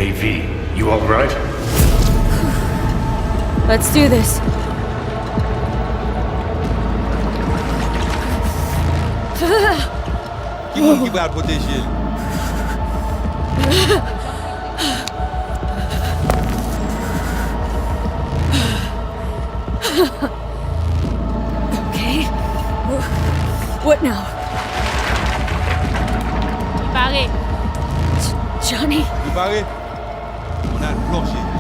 Hey V, you alright? Let's do this. Give out what this is. Okay. What now? Pague. Johnny? You pague? Not bullshit.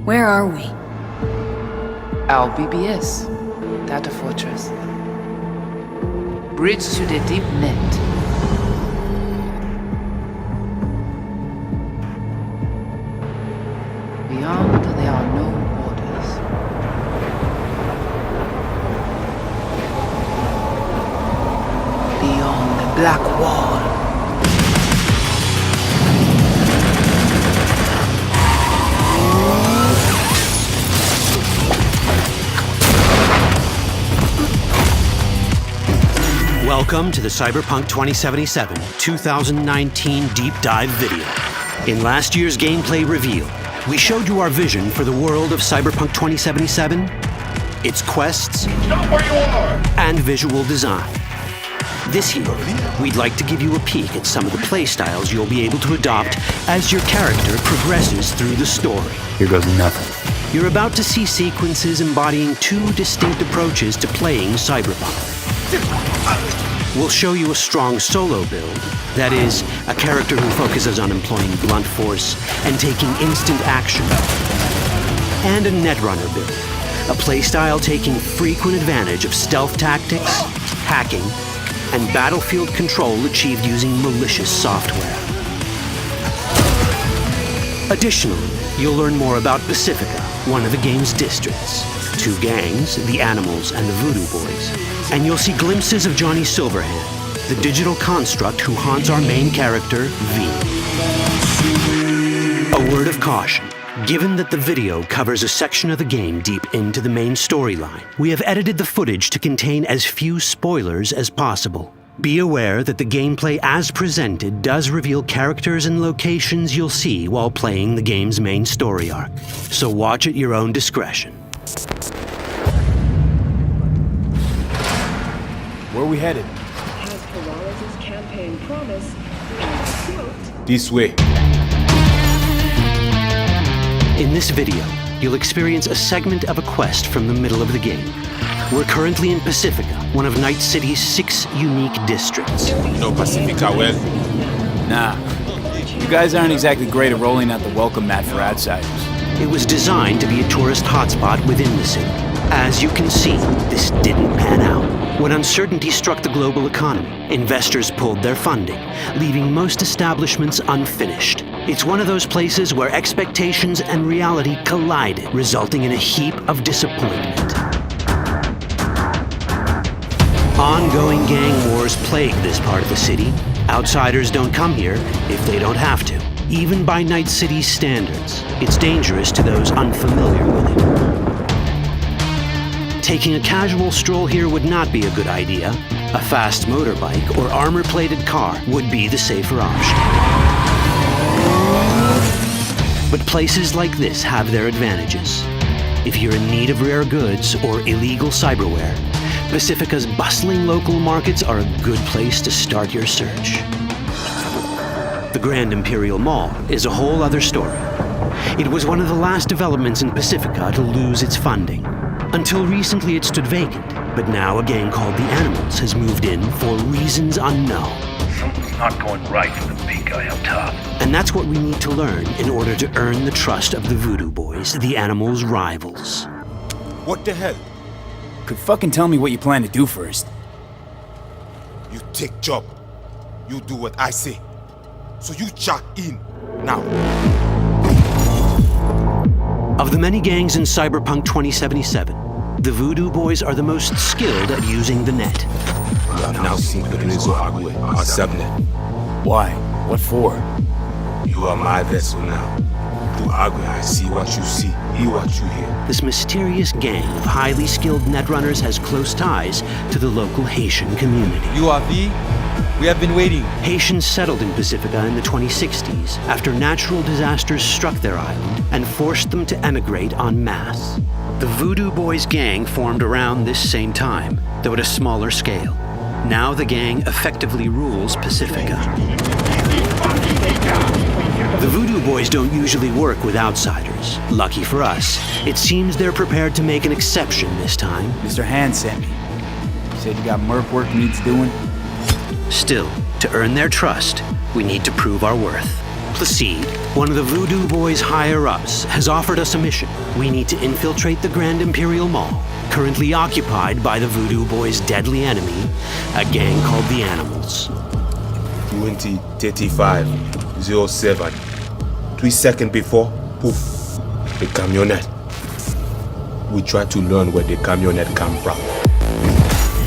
Where are we? Our BBS, Data Fortress. Bridge to the deep net. Beyond, there are no borders. Beyond the black wall. Welcome to the Cyberpunk 2077 2019 Deep Dive video. In last year's gameplay reveal, we showed you our vision for the world of Cyberpunk 2077, its quests, Stop where you are! and visual design. This year, we'd like to give you a peek at some of the playstyles you'll be able to adopt as your character progresses through the story. Here goes nothing. You're about to see sequences embodying two distinct approaches to playing Cyberpunk. We'll show you a strong solo build, that is, a character who focuses on employing blunt force and taking instant action, and a netrunner build, a playstyle taking frequent advantage of stealth tactics, hacking, and battlefield control achieved using malicious software. Additionally, you'll learn more about Pacifica, one of the game's districts, two gangs, the Animals and the Voodoo Boys, and you'll see glimpses of Johnny Silverhand, the digital construct who haunts our main character, V. A word of caution. Given that the video covers a section of the game deep into the main storyline, we have edited the footage to contain as few spoilers as possible. Be aware that the gameplay as presented does reveal characters and locations you'll see while playing the game's main story arc, so watch at your own discretion. Where are we headed? Has Peralez's campaign promise, and quote, This way. In this video, you'll experience a segment of a quest from the middle of the game. We're currently in Pacifica, one of Night City's 6 unique districts. No Pacifica well. Nah. You guys aren't exactly great at rolling out the welcome mat for outsiders. It was designed to be a tourist hotspot within the city. As you can see, this didn't pan out. When uncertainty struck the global economy, investors pulled their funding, leaving most establishments unfinished. It's one of those places where expectations and reality collided, resulting in a heap of disappointment. Ongoing gang wars plague this part of the city. Outsiders don't come here if they don't have to. Even by Night City's standards, it's dangerous to those unfamiliar with it. Taking a casual stroll here would not be a good idea. A fast motorbike or armor-plated car would be the safer option. But places like this have their advantages. If you're in need of rare goods or illegal cyberware, Pacifica's bustling local markets are a good place to start your search. The Grand Imperial Mall is a whole other story. It was one of the last developments in Pacifica to lose its funding. Until recently it stood vacant, but now a gang called the Animals has moved in for reasons unknown. Something's not going right for the big guy up top. And that's what we need to learn in order to earn the trust of the Voodoo Boys, the Animals' rivals. What the hell? Could fucking tell me what you plan to do first. You take job. You do what I say. So you jack in. Now. Of the many gangs in Cyberpunk 2077, the Voodoo Boys are the most skilled at using the net. You have now seen Pedrezo Agüe, our subnet. Why? What for? You are my vessel now. Through Agüe, I see what you see, hear what you hear. This mysterious gang of highly skilled netrunners has close ties to the local Haitian community. You are V? We have been waiting. Haitians settled in Pacifica in the 2060s after natural disasters struck their island and forced them to emigrate en masse. The Voodoo Boys gang formed around this same time, though at a smaller scale. Now the gang effectively rules Pacifica. The Voodoo Boys don't usually work with outsiders. Lucky for us, it seems they're prepared to make an exception this time. Mr. Hand sent me. He said you got merc work needs doing. Still, to earn their trust, we need to prove our worth. Placide, one of the Voodoo Boys' higher-ups, has offered us a mission. We need to infiltrate the Grand Imperial Mall, currently occupied by the Voodoo Boys' deadly enemy, a gang called the Animals. 2035-07. 3 seconds before, poof, the camionette. We try to learn where the camionette come from.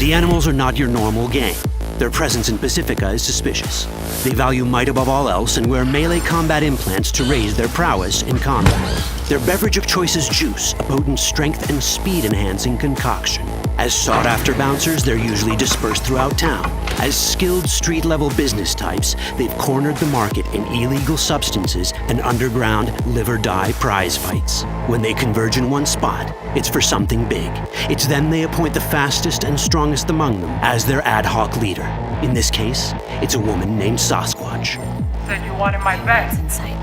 The Animals are not your normal gang. Their presence in Pacifica is suspicious. They value might above all else and wear melee combat implants to raise their prowess in combat. Their beverage of choice is juice, a potent strength and speed-enhancing concoction. As sought-after bouncers, they're usually dispersed throughout town. As skilled street-level business types, they've cornered the market in illegal substances and underground live-or-die prize fights. When they converge in one spot, it's for something big. It's then they appoint the fastest and strongest among them as their ad hoc leader. In this case, it's a woman named Sasquatch. Said you wanted my bed. Inside.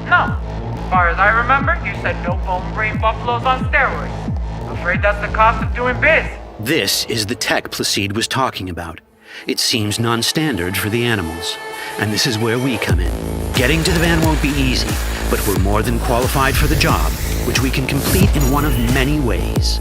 No. As far as I remember, you said no bone brain buffaloes on steroids. Afraid that's the cost of doing biz. This is the tech Placide was talking about. It seems non-standard for the Animals. And this is where we come in. Getting to the van won't be easy, but we're more than qualified for the job, which we can complete in one of many ways.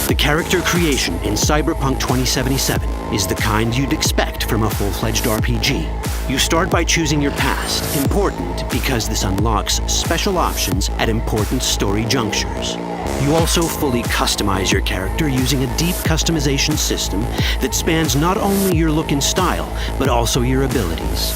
The character creation in Cyberpunk 2077 is the kind you'd expect from a full-fledged RPG. You start by choosing your past, important because this unlocks special options at important story junctures. You also fully customize your character using a deep customization system that spans not only your look and style, but also your abilities.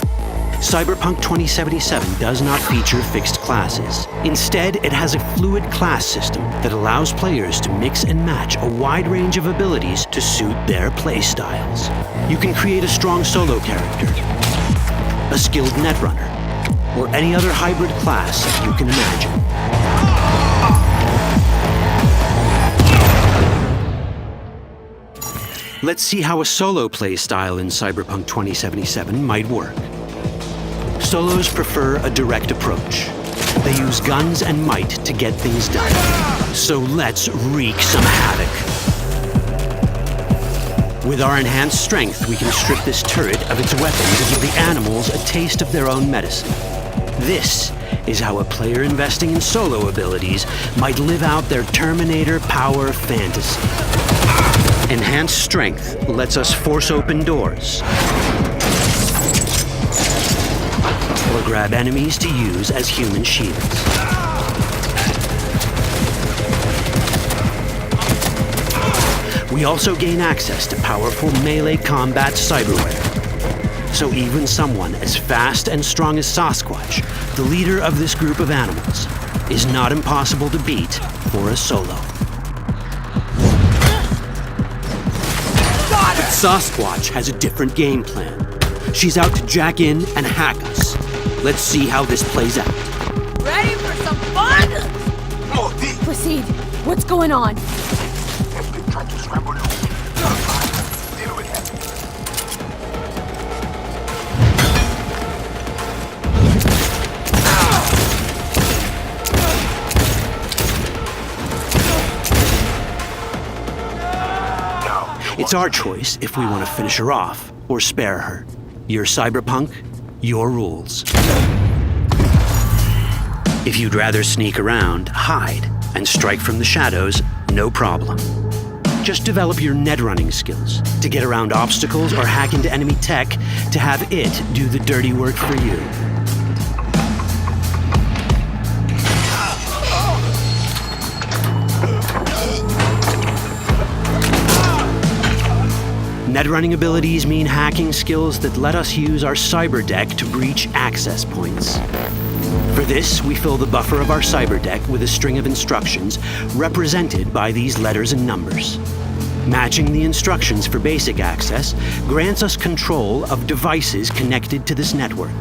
Cyberpunk 2077 does not feature fixed classes. Instead, it has a fluid class system that allows players to mix and match a wide range of abilities to suit their playstyles. You can create a strong solo character, a skilled netrunner, or any other hybrid class you can imagine. Let's see how a solo play style in Cyberpunk 2077 might work. Solos prefer a direct approach. They use guns and might to get things done. So let's wreak some havoc. With our enhanced strength, we can strip this turret of its weapons and give the Animals a taste of their own medicine. This is how a player investing in solo abilities might live out their Terminator power fantasy. Enhanced strength lets us force open doors, or grab enemies to use as human shields. We also gain access to powerful melee combat cyberware. So even someone as fast and strong as Sasquatch, the leader of this group of animals, is not impossible to beat for a solo. But Sasquatch has a different game plan. She's out to jack in and hack us. Let's see how this plays out. Ready for some fun? Proceed. What's going on? It's our choice if we want to finish her off or spare her. You're Cyberpunk, your rules. If you'd rather sneak around, hide, and strike from the shadows, no problem. Just develop your net running skills to get around obstacles or hack into enemy tech to have it do the dirty work for you. Net running abilities mean hacking skills that let us use our cyber deck to breach access points. For this, we fill the buffer of our cyber deck with a string of instructions represented by these letters and numbers. Matching the instructions for basic access grants us control of devices connected to this network.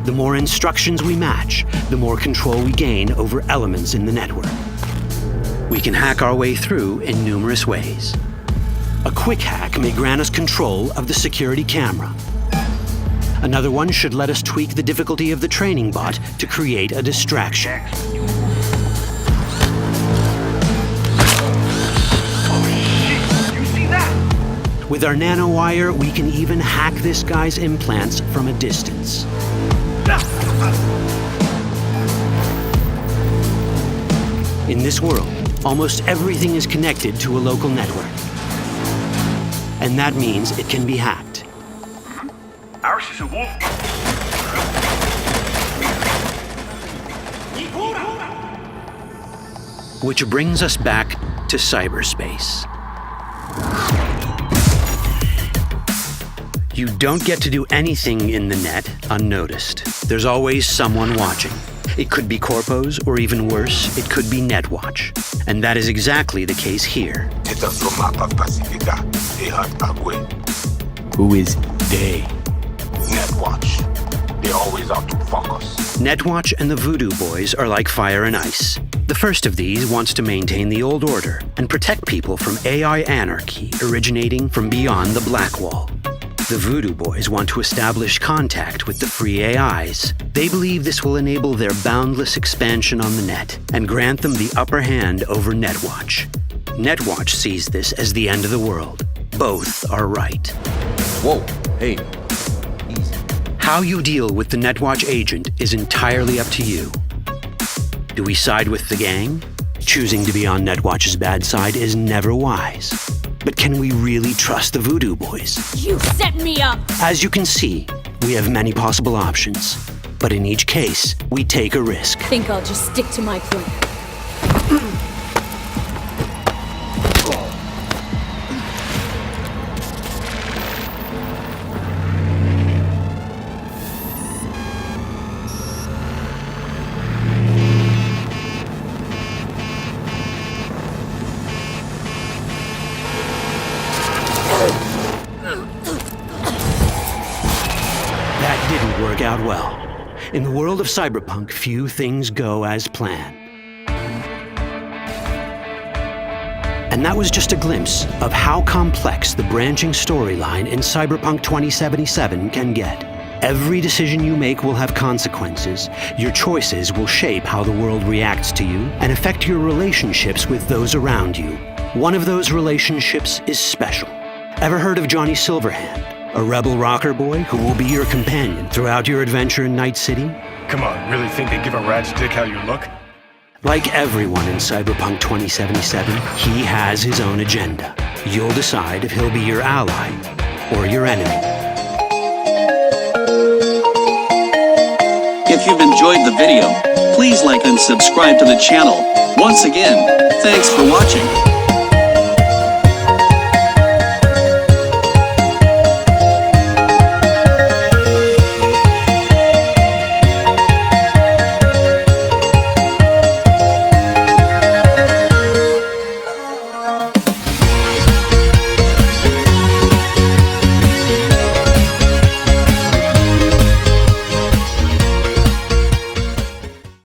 The more instructions we match, the more control we gain over elements in the network. We can hack our way through in numerous ways. A quick hack may grant us control of the security camera. Another one should let us tweak the difficulty of the training bot to create a distraction. With our nanowire, we can even hack this guy's implants from a distance. In this world, almost everything is connected to a local network. And that means it can be hacked. Ours is a wolf. Which brings us back to cyberspace. You don't get to do anything in the net unnoticed. There's always someone watching. It could be corpos, or even worse, it could be Netwatch. And that is exactly the case here. Pacifica, Who is they? Netwatch. They're always out to fuck us. Netwatch and the Voodoo Boys are like fire and ice. The first of these wants to maintain the old order and protect people from AI anarchy originating from beyond the Black Wall. The Voodoo Boys want to establish contact with the free AIs. They believe this will enable their boundless expansion on the net and grant them the upper hand over Netwatch. Netwatch sees this as the end of the world. Both are right. Whoa, hey, easy. How you deal with the Netwatch agent is entirely up to you. Do we side with the gang? Choosing to be on Netwatch's bad side is never wise. But can we really trust the Voodoo Boys? You set me up! As you can see, we have many possible options. But in each case, we take a risk. Think I'll just stick to my plan. That didn't work out well. In the world of Cyberpunk, few things go as planned. And that was just a glimpse of how complex the branching storyline in Cyberpunk 2077 can get. Every decision you make will have consequences. Your choices will shape how the world reacts to you and affect your relationships with those around you. One of those relationships is special. Ever heard of Johnny Silverhand? A rebel rocker boy who will be your companion throughout your adventure in Night City? Come on, really think they give a rat's dick how you look? Like everyone in Cyberpunk 2077, he has his own agenda. You'll decide if he'll be your ally or your enemy. If you've enjoyed the video, please like and subscribe to the channel. Once again, thanks for watching.